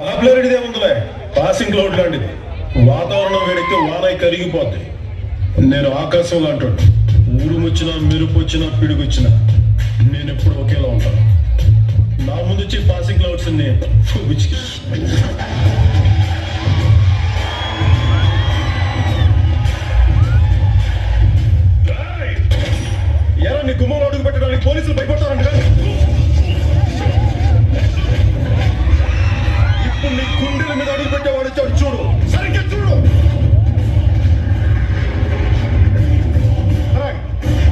పాపులారిటీదే ఉందిలే, passing cloud లాంటిది. వాతావరణం వేడికి వానై కరిగిపోద్ది. నేను ఆకాశంలో అంటాడు, ఊరుమొచ్చినా మెరుపు వచ్చినా పిడుగొచ్చినా నేను ఎప్పుడు ఒకేలా ఉంటాను. నా ముందు వచ్చి పాసింగ్ క్లౌడ్స్ ఎలా నీ గుమ్మంలో అడుగు పెట్టడానికి పోలీసులు భయపడతారంట. ఇప్పుడు నీ గుండెల మీద అడుగు పెట్టేవాడు వచ్చాడు, చూడు, సరిగ్గా చూడు.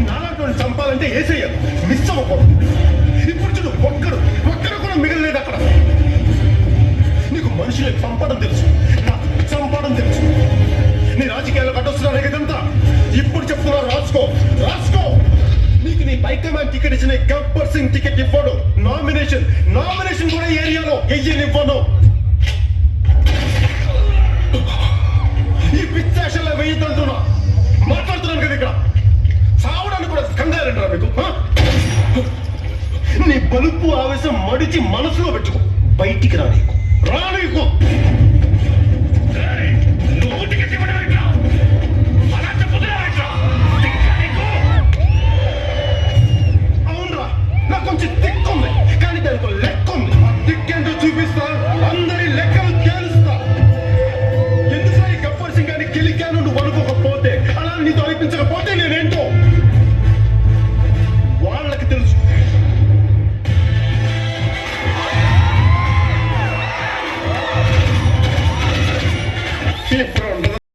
నాలాంటి చంపాలంటే ఏసయ్యారు, మిస్ అవ్వకూడదు. ఇప్పుడు చూడు, ఒక్కడు కూడా మిగలలేదు అక్కడ. నీకు మనుషులే చంపడం తెలుసు, చంపడం తెలుసు. నీ రాజకీయాల్లో కట్టొస్తున్నాను ఇదంతా. ఇప్పుడు చెప్తున్నా, రాసుకో రాసుకో. నీకు నీ హైకమాండ్ టికెట్ ఇచ్చిన గబ్బర్ సింగ్ టికెట్ ఇవ్వడు. నామినేషన్ కూడా ఏరియాలో వెయ్యనివ్వను. ఈ పిచ్చాషల్లో వెయ్యొద్దంటున్నా. మాట్లాడుతున్నాను కదా ఇక్కడ. చావడానికి కూడా కంగారంటారా మీకు? నీ బలుపు ఆవేశం మడిచి మనసులో పెట్టుకో, బయటికి రానీకు.